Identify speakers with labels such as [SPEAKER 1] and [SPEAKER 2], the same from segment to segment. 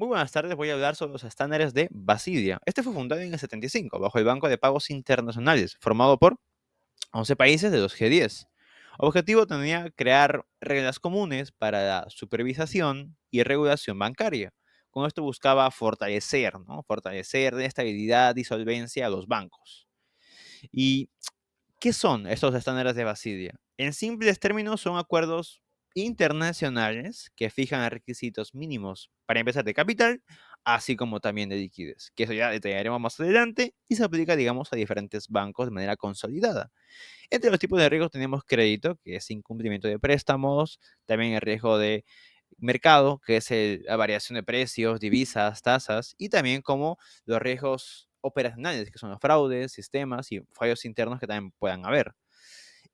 [SPEAKER 1] Muy buenas tardes, voy a hablar sobre los estándares de Basilia. Este fue fundado en el 75 bajo el Banco de Pagos Internacionales, formado por 11 países de los G10. Objetivo tenía crear reglas comunes para la supervisación y regulación bancaria. Con esto buscaba fortalecer, ¿no? Fortalecer de estabilidad y solvencia a los bancos. ¿Y qué son estos estándares de Basilia? En simples términos, son acuerdos internacionales que fijan requisitos mínimos para empezar de capital, así como también de liquidez, que eso ya detallaremos más adelante y se aplica, digamos, a diferentes bancos de manera consolidada. Entre los tipos de riesgos tenemos crédito, que es incumplimiento de préstamos, también el riesgo de mercado, que es la variación de precios, divisas, tasas, y también como los riesgos operacionales, que son los fraudes, sistemas y fallos internos que también puedan haber.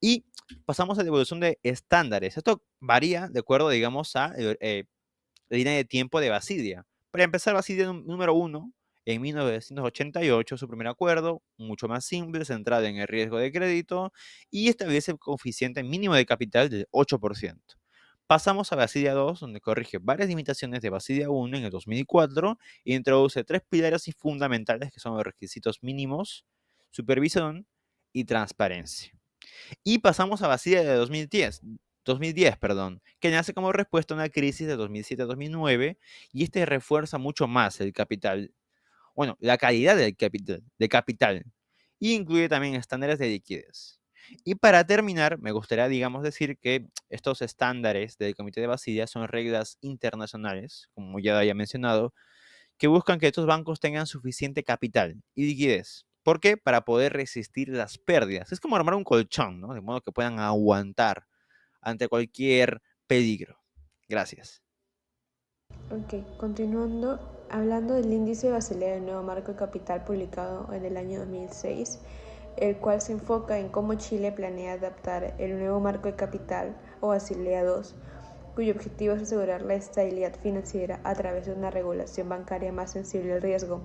[SPEAKER 1] Y pasamos a la evolución de estándares. Esto varía de acuerdo, digamos, a la línea de tiempo de Basilia. Para empezar, Basilia número uno, en 1988, su primer acuerdo, mucho más simple, centrado en el riesgo de crédito y establece el coeficiente mínimo de capital del 8%. Pasamos a Basilia 2, donde corrige varias limitaciones de Basilia 1 en el 2004 e introduce tres pilares fundamentales que son los requisitos mínimos, supervisión y transparencia. Y pasamos a Basilia de 2010, perdón, que nace como respuesta a una crisis de 2007-2009 y este refuerza mucho más el capital, bueno, la calidad del capital y incluye también estándares de liquidez. Y para terminar, me gustaría, digamos, decir que estos estándares del Comité de Basilia son reglas internacionales, como ya había mencionado, que buscan que estos bancos tengan suficiente capital y liquidez. ¿Por qué? Para poder resistir las pérdidas. Es como armar un colchón, ¿no? De modo que puedan aguantar ante cualquier peligro. Gracias.
[SPEAKER 2] Ok, continuando, hablando del índice Basilea del nuevo marco de capital publicado en el año 2006, el cual se enfoca en cómo Chile planea adaptar el nuevo marco de capital o Basilea II, cuyo objetivo es asegurar la estabilidad financiera a través de una regulación bancaria más sensible al riesgo.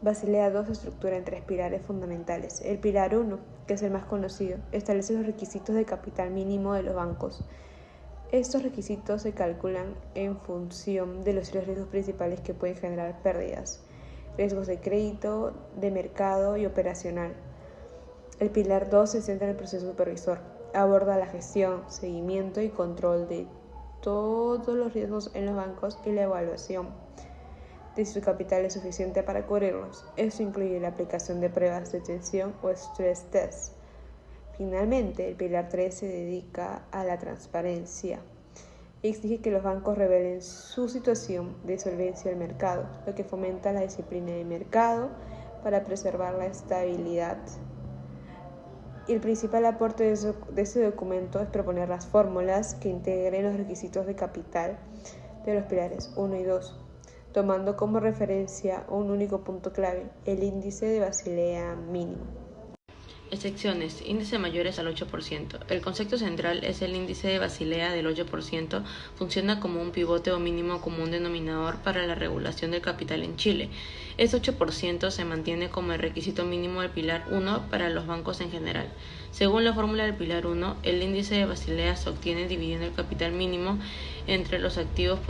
[SPEAKER 2] Basilea II se estructura en tres pilares fundamentales. El pilar 1, que es el más conocido, establece los requisitos de capital mínimo de los bancos. Estos requisitos se calculan en función de los tres riesgos principales que pueden generar pérdidas: riesgos de crédito, de mercado y operacional. El pilar 2 se centra en el proceso supervisor. Aborda la gestión, seguimiento y control de todos los riesgos en los bancos y la evaluación de si su capital es suficiente para cubrirlos. Esto incluye la aplicación de pruebas de tensión o stress test. Finalmente, el pilar 3 se dedica a la transparencia y exige que los bancos revelen su situación de solvencia al mercado, lo que fomenta la disciplina de mercado para preservar la estabilidad. Y el principal aporte de ese documento es proponer las fórmulas que integren los requisitos de capital de los pilares 1 y 2, tomando como referencia un único punto clave: el índice de Basilea mínimo.
[SPEAKER 3] Excepciones: índice mayores al 8%. El concepto central es el índice de Basilea del 8%. Funciona como un pivote o mínimo común denominador para la regulación del capital en Chile. Este 8% se mantiene como el requisito mínimo del Pilar 1 para los bancos en general. Según la fórmula del Pilar 1, el índice de Basilea se obtiene dividiendo el capital mínimo entre los activos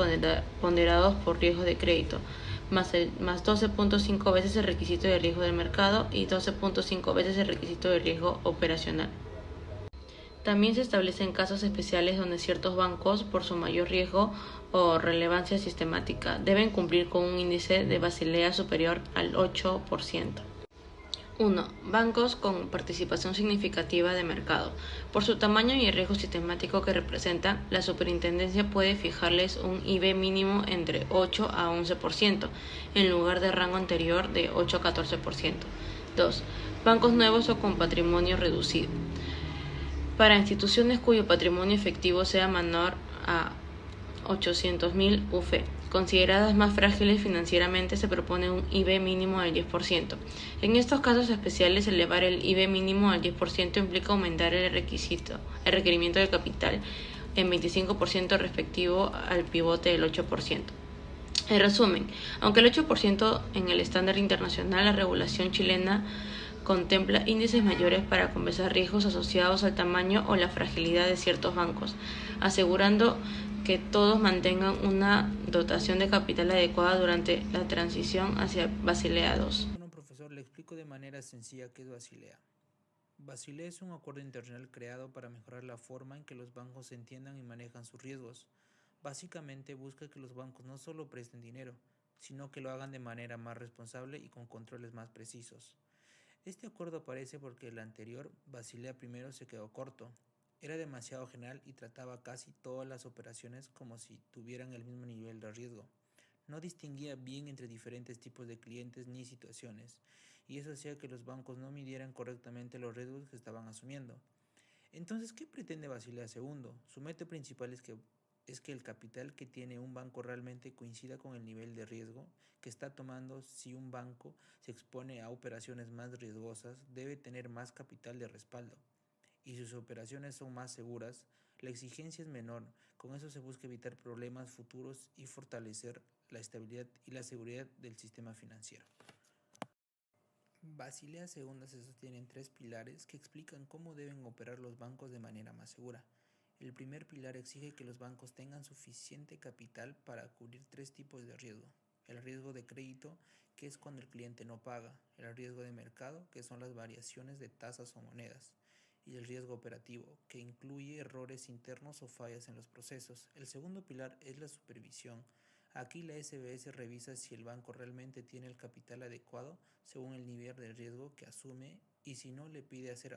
[SPEAKER 3] ponderados por riesgo de crédito, más 12.5 veces el requisito de riesgo del mercado y 12.5 veces el requisito de riesgo operacional. También se establecen casos especiales donde ciertos bancos, por su mayor riesgo o relevancia sistemática, deben cumplir con un índice de Basilea superior al 8%. 1. Bancos con participación significativa de mercado. Por su tamaño y el riesgo sistemático que representan, la superintendencia puede fijarles un IB mínimo entre 8 a 11%, en lugar del rango anterior de 8 a 14%. 2. Bancos nuevos o con patrimonio reducido. Para instituciones cuyo patrimonio efectivo sea menor a 800.000 UF, consideradas más frágiles financieramente, se propone un IB mínimo del 10%. En estos casos especiales, elevar el IB mínimo al 10% implica aumentar el requerimiento de capital en 25% respectivo al pivote del 8%. En resumen, aunque el 8% en el estándar internacional, la regulación chilena contempla índices mayores para compensar riesgos asociados al tamaño o la fragilidad de ciertos bancos, asegurando que todos mantengan una dotación de capital adecuada durante la transición hacia Basilea II.
[SPEAKER 4] Bueno, profesor, le explico de manera sencilla qué es Basilea. Basilea es un acuerdo internacional creado para mejorar la forma en que los bancos entiendan y manejan sus riesgos. Básicamente busca que los bancos no solo presten dinero, sino que lo hagan de manera más responsable y con controles más precisos. Este acuerdo aparece porque el anterior, Basilea I, se quedó corto. Era demasiado general y trataba casi todas las operaciones como si tuvieran el mismo nivel de riesgo. No distinguía bien entre diferentes tipos de clientes ni situaciones, y eso hacía que los bancos no midieran correctamente los riesgos que estaban asumiendo. Entonces, ¿qué pretende Basilea II? Su meta principal es que el capital que tiene un banco realmente coincida con el nivel de riesgo que está tomando. Si un banco se expone a operaciones más riesgosas, debe tener más capital de respaldo. Y si sus operaciones son más seguras, la exigencia es menor. Con eso se busca evitar problemas futuros y fortalecer la estabilidad y la seguridad del sistema financiero. Basilea II se sostiene en tres pilares que explican cómo deben operar los bancos de manera más segura. El primer pilar exige que los bancos tengan suficiente capital para cubrir tres tipos de riesgo. El riesgo de crédito, que es cuando el cliente no paga. El riesgo de mercado, que son las variaciones de tasas o monedas. Y el riesgo operativo, que incluye errores internos o fallas en los procesos. El segundo pilar es la supervisión. Aquí la SBS revisa si el banco realmente tiene el capital adecuado según el nivel de riesgo que asume, y si no, le pide hacer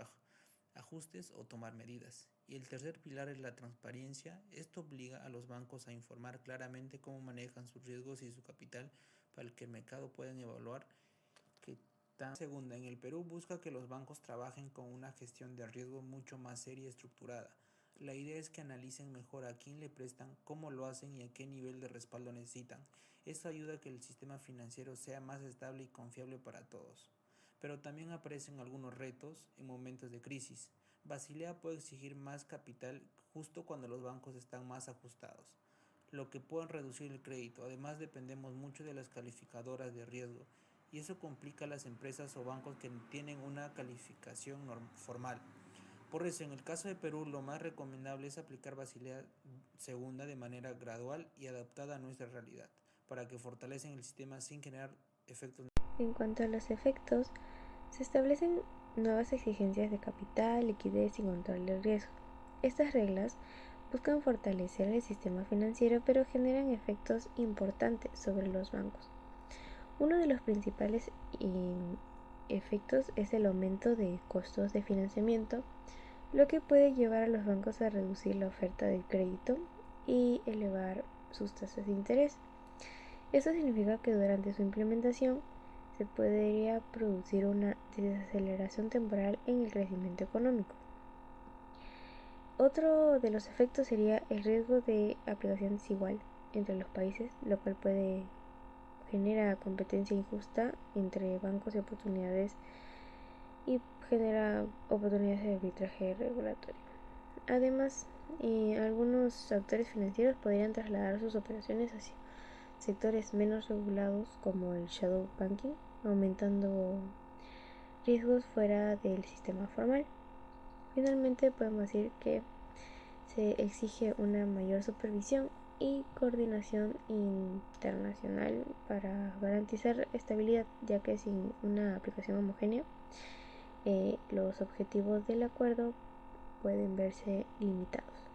[SPEAKER 4] ajustes o tomar medidas. Y el tercer pilar es la transparencia. Esto obliga a los bancos a informar claramente cómo manejan sus riesgos y su capital para que el mercado pueda evaluar qué tan segunda. En el Perú busca que los bancos trabajen con una gestión de riesgo mucho más seria y estructurada. La idea es que analicen mejor a quién le prestan, cómo lo hacen y a qué nivel de respaldo necesitan. Esto ayuda a que el sistema financiero sea más estable y confiable para todos. Pero también aparecen algunos retos en momentos de crisis. Basilea puede exigir más capital justo cuando los bancos están más ajustados, lo que puede reducir el crédito. Además, dependemos mucho de las calificadoras de riesgo, y eso complica a las empresas o bancos que tienen una calificación formal. Por eso, en el caso de Perú, lo más recomendable es aplicar Basilea II de manera gradual y adaptada a nuestra realidad, para que fortalecen el sistema sin generar efectos.
[SPEAKER 2] En cuanto a los efectos, se establecen nuevas exigencias de capital, liquidez y control del riesgo. Estas reglas buscan fortalecer el sistema financiero, pero generan efectos importantes sobre los bancos. Uno de los principales efectos es el aumento de costos de financiamiento, lo que puede llevar a los bancos a reducir la oferta de crédito y elevar sus tasas de interés. Esto significa que durante su implementación se podría producir una desaceleración temporal en el crecimiento económico. Otro de los efectos sería el riesgo de aplicación desigual entre los países, lo cual genera competencia injusta entre bancos y genera oportunidades de arbitraje regulatorio. Además, algunos actores financieros podrían trasladar sus operaciones hacia sectores menos regulados como el shadow banking, aumentando riesgos fuera del sistema formal. Finalmente, podemos decir que se exige una mayor supervisión y coordinación internacional para garantizar estabilidad, ya que sin una aplicación homogénea, los objetivos del acuerdo pueden verse limitados.